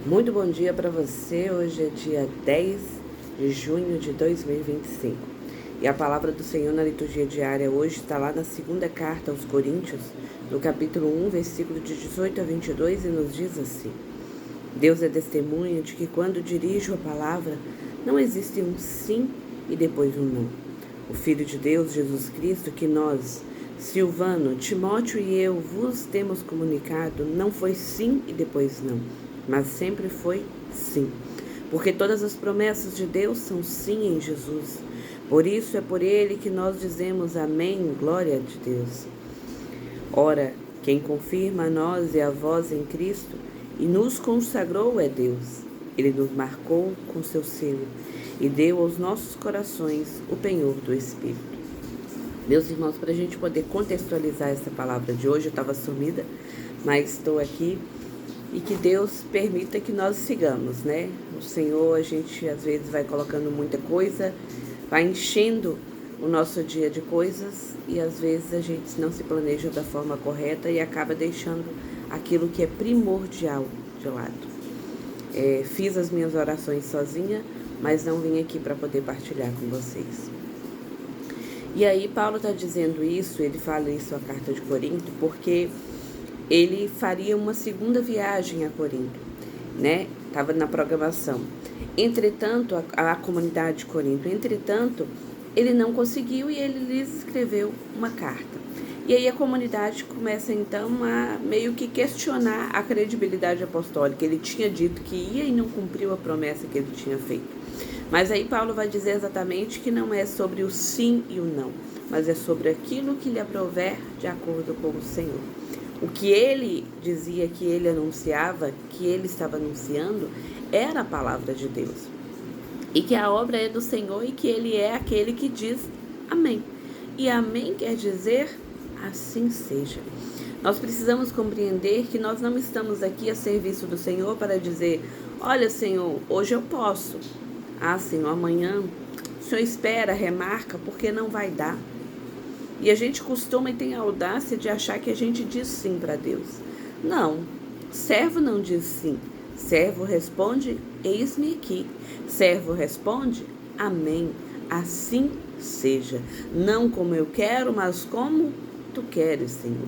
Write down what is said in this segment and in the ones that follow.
Muito bom dia para você. Hoje é dia 10 de junho de 2025. E a palavra do Senhor na liturgia diária hoje está lá na segunda carta aos Coríntios, no capítulo 1, versículo de 18 a 22, e nos diz assim: Deus é testemunha de que quando dirijo a palavra, não existe um sim e depois um não. O Filho de Deus, Jesus Cristo, que nós, Silvano, Timóteo e eu vos temos comunicado, não foi sim e depois não, mas sempre foi sim. Porque todas as promessas de Deus são sim em Jesus. Por isso é por ele que nós dizemos amém, glória de Deus. Ora, quem confirma a nós e a vós em Cristo e nos consagrou é Deus. Ele nos marcou com seu selo e deu aos nossos corações o penhor do Espírito. Meus irmãos, para a gente poder contextualizar essa palavra de hoje, eu estava sumida, mas estou aqui, e que Deus permita que nós sigamos, né? O Senhor, a gente às vezes vai colocando muita coisa, vai enchendo o nosso dia de coisas, e às vezes a gente não se planeja da forma correta e acaba deixando aquilo que é primordial de lado. Fiz as minhas orações sozinha, mas não vim aqui para poder partilhar com vocês. E aí Paulo está dizendo isso, ele fala isso na carta de Corinto, porque ele faria uma segunda viagem a Corinto, né? Estava na programação. Entretanto, a comunidade de Corinto, ele não conseguiu e ele lhes escreveu uma carta. E aí a comunidade começa então a meio que questionar a credibilidade apostólica. Ele tinha dito que ia e não cumpriu a promessa que ele tinha feito. Mas aí Paulo vai dizer exatamente que não é sobre o sim e o não, mas é sobre aquilo que lhe aprover de acordo com o Senhor. O que ele dizia, que ele anunciava, que ele estava anunciando, era a palavra de Deus. E que a obra é do Senhor e que ele é aquele que diz amém. E amém quer dizer assim seja. Nós precisamos compreender que nós não estamos aqui a serviço do Senhor para dizer: olha, Senhor, hoje eu posso. Ah, Senhor, amanhã o Senhor espera, remarca, porque não vai dar. E a gente costuma e tem a audácia de achar que a gente diz sim para Deus. Não, servo não diz sim. Servo responde, eis-me aqui. Servo responde, amém, assim seja. Não como eu quero, mas como tu queres, Senhor.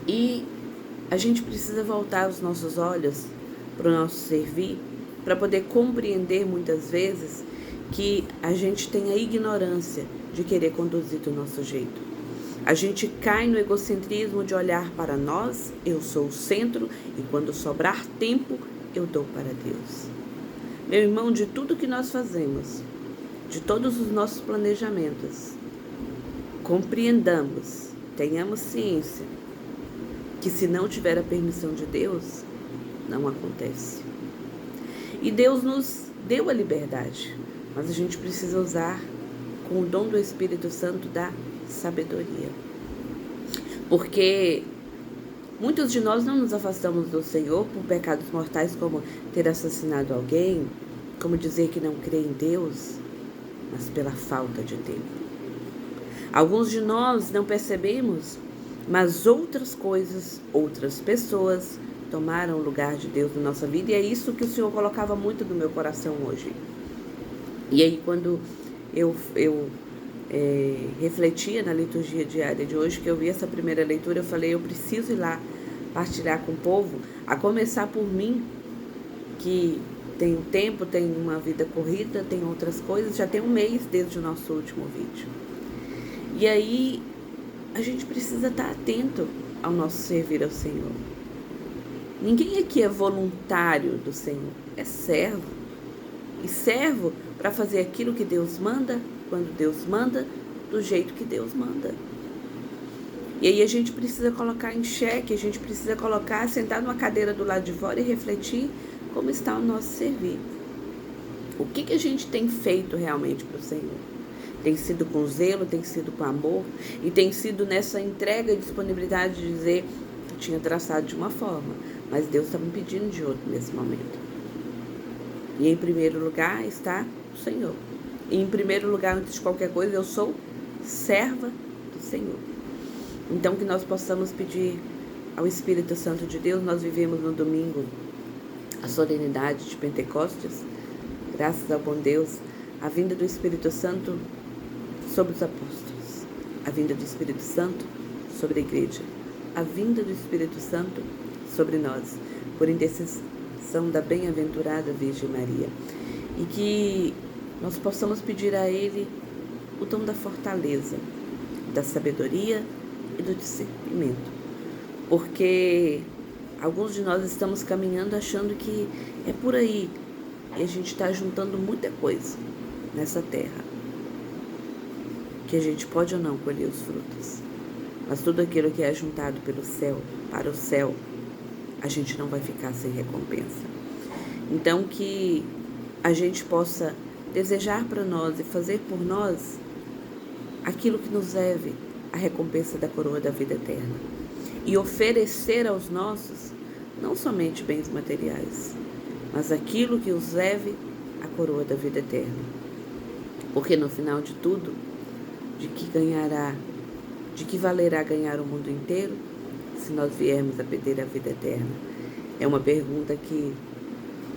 E a gente precisa voltar os nossos olhos para o nosso servir, para poder compreender muitas vezes que a gente tem a ignorância de querer conduzir do nosso jeito. A gente cai no egocentrismo de olhar para nós, eu sou o centro, e quando sobrar tempo, eu dou para Deus. Meu irmão, de tudo que nós fazemos, de todos os nossos planejamentos, compreendamos, tenhamos ciência, que se não tiver a permissão de Deus, não acontece. E Deus nos deu a liberdade, mas a gente precisa usar com o dom do Espírito Santo da sabedoria. Porque muitos de nós não nos afastamos do Senhor por pecados mortais, como ter assassinado alguém, como dizer que não crê em Deus, mas pela falta de tempo. Alguns de nós não percebemos, mas outras coisas, outras pessoas tomaram o lugar de Deus na nossa vida, e é isso que o Senhor colocava muito no meu coração hoje. E aí quando eu refletia na liturgia diária de hoje, que eu vi essa primeira leitura, eu falei, eu preciso ir lá partilhar com o povo, a começar por mim, que tenho tempo, tenho uma vida corrida, tenho outras coisas, já tem um mês desde o nosso último vídeo. E aí a gente precisa estar atento ao nosso servir ao Senhor. Ninguém aqui é voluntário do Senhor, é servo. E servo para fazer aquilo que Deus manda, quando Deus manda, do jeito que Deus manda. E aí a gente precisa colocar em xeque, a gente precisa sentar numa cadeira do lado de fora e refletir como está o nosso servir. O que a gente tem feito realmente para o Senhor? Tem sido com zelo, tem sido com amor, e tem sido nessa entrega e disponibilidade de dizer, eu tinha traçado de uma forma, mas Deus está me pedindo de outro nesse momento. E em primeiro lugar está o Senhor. E em primeiro lugar, antes de qualquer coisa, eu sou serva do Senhor. Então que nós possamos pedir ao Espírito Santo de Deus. Nós vivemos no domingo a solenidade de Pentecostes, graças ao bom Deus, a vinda do Espírito Santo sobre os apóstolos, a vinda do Espírito Santo sobre a igreja, a vinda do Espírito Santo sobre nós, por intercessão da bem-aventurada Virgem Maria. E que nós possamos pedir a Ele o dom da fortaleza, da sabedoria e do discernimento. Porque alguns de nós estamos caminhando achando que é por aí, e a gente está juntando muita coisa nessa terra, que a gente pode ou não colher os frutos. Mas tudo aquilo que é juntado pelo céu, para o céu, a gente não vai ficar sem recompensa. Então que a gente possa desejar para nós e fazer por nós aquilo que nos leve à recompensa da coroa da vida eterna. E oferecer aos nossos, não somente bens materiais, mas aquilo que os leve à coroa da vida eterna. Porque no final de tudo, de que valerá ganhar o mundo inteiro se nós viermos a perder a vida eterna? É uma pergunta que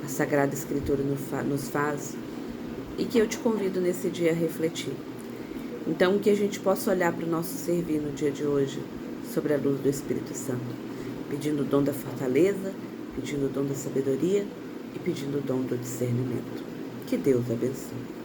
a Sagrada Escritura nos faz e que eu te convido nesse dia a refletir. Então, que a gente possa olhar para o nosso servir no dia de hoje sobre a luz do Espírito Santo, pedindo o dom da fortaleza, pedindo o dom da sabedoria e pedindo o dom do discernimento. Que Deus abençoe.